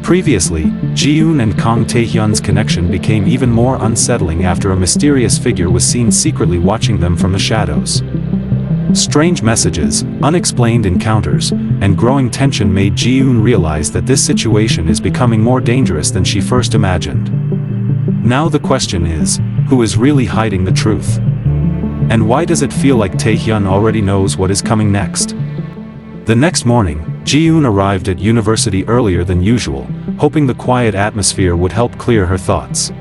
Previously, Ji-eun and Kang Tae-hyun's connection became even more unsettling after a mysterious figure was seen secretly watching them from the shadows. Strange messages, unexplained encounters, and growing tension made Ji-eun realize that this situation is becoming more dangerous than she first imagined. Now the question is, who is really hiding the truth? And why does it feel like Tae-hyun already knows what is coming next? The next morning, Ji-eun arrived at university earlier than usual, hoping the quiet atmosphere would help clear her thoughts.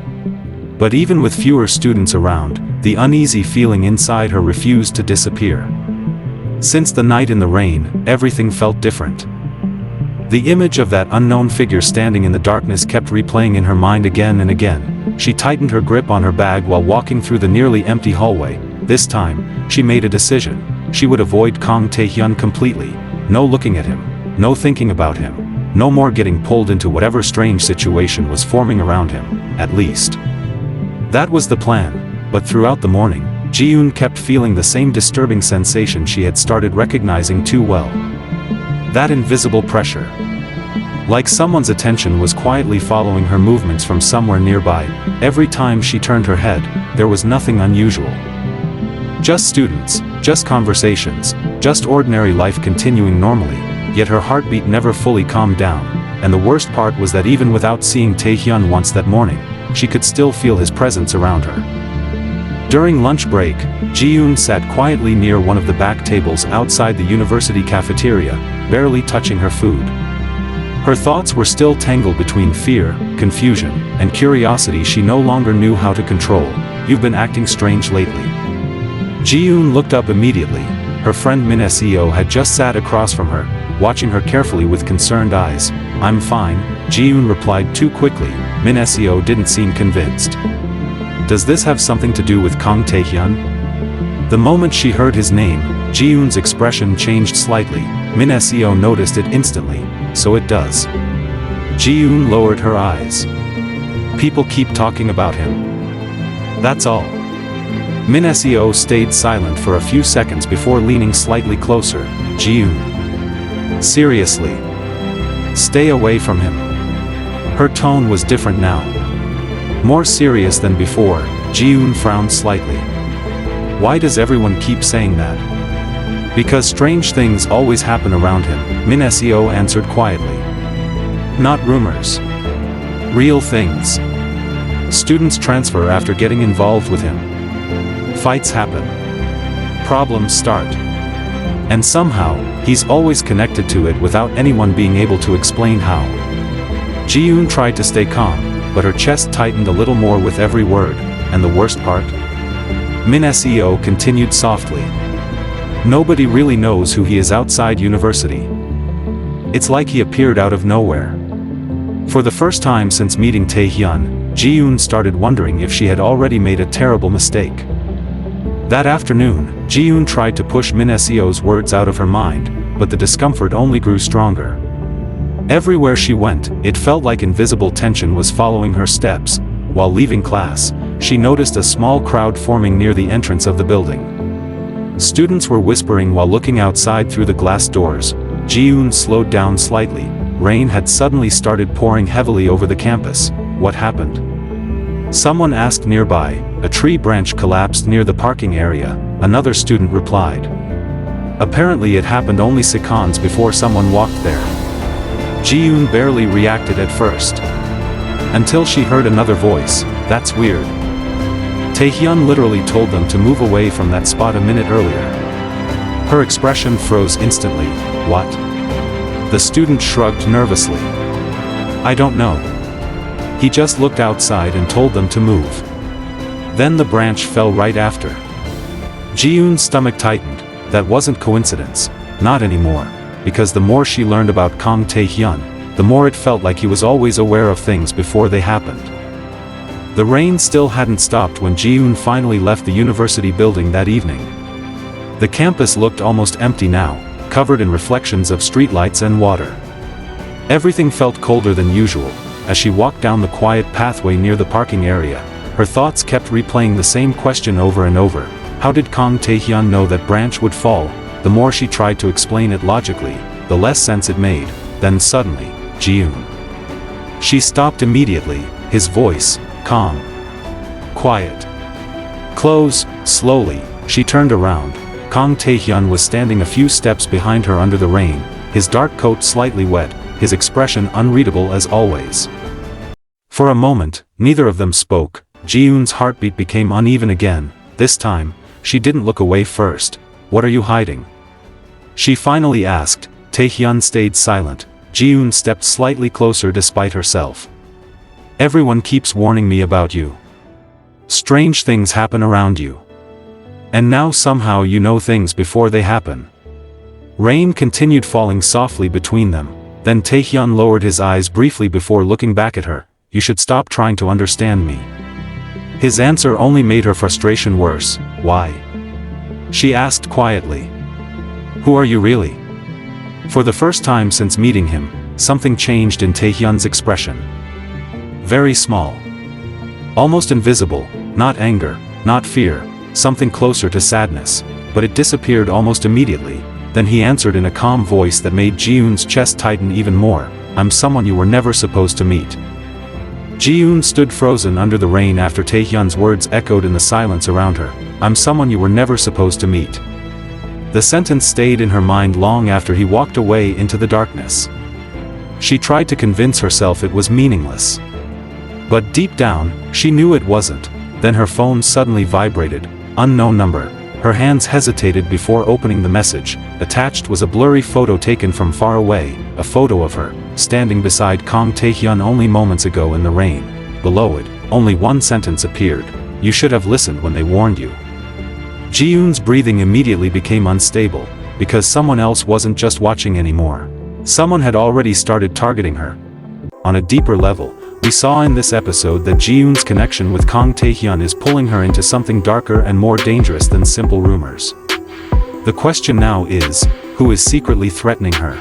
But even with fewer students around, the uneasy feeling inside her refused to disappear. Since the night in the rain, everything felt different. The image of that unknown figure standing in the darkness kept replaying in her mind again and again. She tightened her grip on her bag while walking through the nearly empty hallway. This time, she made a decision. She would avoid Kang Tae-hyun completely. No looking at him, no thinking about him, no more getting pulled into whatever strange situation was forming around him, at least. That was the plan, but throughout the morning, Ji-eun kept feeling the same disturbing sensation she had started recognizing too well. That invisible pressure. Like someone's attention was quietly following her movements from somewhere nearby. Every time she turned her head, there was nothing unusual. Just students, just conversations, just ordinary life continuing normally, yet her heartbeat never fully calmed down, and the worst part was that even without seeing Tae-hyun once that morning, she could still feel his presence around her. During lunch break, Ji-eun sat quietly near one of the back tables outside the university cafeteria, barely touching her food. Her thoughts were still tangled between fear, confusion, and curiosity she no longer knew how to control. "You've been acting strange lately." Ji-eun looked up immediately. Her friend Min Seo had just sat across from her, watching her carefully with concerned eyes. "I'm fine," Ji-eun replied too quickly. Min Seo didn't seem convinced. "Does this have something to do with Kang Tae-hyun?" The moment she heard his name, Ji-eun's expression changed slightly. Min Seo noticed it instantly. "So it does." Ji-eun lowered her eyes. "People keep talking about him. That's all." Min Seo stayed silent for a few seconds before leaning slightly closer. "Ji-eun. Seriously. Stay away from him." Her tone was different now. More serious than before. Ji-eun frowned slightly. "Why does everyone keep saying that?" "Because strange things always happen around him," Min Seo answered quietly. "Not rumors. Real things. Students transfer after getting involved with him. Fights happen. Problems start. And somehow, he's always connected to it without anyone being able to explain how." Ji-eun tried to stay calm, but her chest tightened a little more with every word. "And the worst part?" Min Seo continued softly. "Nobody really knows who he is outside university. It's like he appeared out of nowhere." For the first time since meeting Tae-hyun, Ji-eun started wondering if she had already made a terrible mistake. That afternoon, Ji-eun tried to push Min Seo's words out of her mind, but the discomfort only grew stronger. Everywhere she went, it felt like invisible tension was following her steps. While leaving class, she noticed a small crowd forming near the entrance of the building. Students were whispering while looking outside through the glass doors. Ji-eun slowed down slightly. Rain had suddenly started pouring heavily over the campus. What happened? Someone asked nearby. "A tree branch collapsed near the parking area," another student replied. Apparently it happened only seconds before someone walked there. Ji-eun barely reacted at first. Until she heard another voice. "That's weird. Tae-hyun literally told them to move away from that spot a minute earlier." Her expression froze instantly. "What?" The student shrugged nervously. "I don't know. He just looked outside and told them to move. Then the branch fell right after." Ji-eun's stomach tightened. That wasn't coincidence. Not anymore. Because the more she learned about Kang Tae-hyun, the more it felt like he was always aware of things before they happened. The rain still hadn't stopped when Ji-eun finally left the university building that evening. The campus looked almost empty now, covered in reflections of streetlights and water. Everything felt colder than usual. As she walked down the quiet pathway near the parking area, her thoughts kept replaying the same question over and over. How did Kang Tae-hyun know that branch would fall? The more she tried to explain it logically, the less sense it made. Then suddenly, Ji-eun. She stopped immediately, his voice, calm. Quiet. Close, slowly, she turned around. Kang Tae-hyun was standing a few steps behind her under the rain, his dark coat slightly wet, his expression unreadable as always. For a moment, neither of them spoke. Ji-eun's heartbeat became uneven again. This time, she didn't look away first. "What are you hiding?" she finally asked. Tae-hyun stayed silent. Ji-eun stepped slightly closer despite herself. "Everyone keeps warning me about you. Strange things happen around you. And now somehow you know things before they happen." Rain continued falling softly between them. Then Tae-hyun lowered his eyes briefly before looking back at her. "You should stop trying to understand me." His answer only made her frustration worse. "Why?" she asked quietly. "Who are you really?" For the first time since meeting him, something changed in Tae-hyun's expression. Very small. Almost invisible, not anger, not fear, something closer to sadness, but it disappeared almost immediately. Then he answered in a calm voice that made Ji-eun's chest tighten even more. "I'm someone you were never supposed to meet." Ji-eun stood frozen under the rain after Tae-hyun's words echoed in the silence around her. "I'm someone you were never supposed to meet." The sentence stayed in her mind long after he walked away into the darkness. She tried to convince herself it was meaningless. But deep down, she knew it wasn't. Then her phone suddenly vibrated. Unknown number. Her hands hesitated before opening the message. Attached was a blurry photo taken from far away, a photo of her, standing beside Kang Tae-hyun only moments ago in the rain. Below it, only one sentence appeared. "You should have listened when they warned you." Ji-eun's breathing immediately became unstable, because someone else wasn't just watching anymore. Someone had already started targeting her. On a deeper level, we saw in this episode that Ji-eun's connection with Kang Tae-hyun is pulling her into something darker and more dangerous than simple rumors. The question now is, who is secretly threatening her?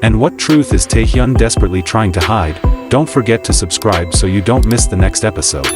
And what truth is Tae-hyun desperately trying to hide? Don't forget to subscribe so you don't miss the next episode.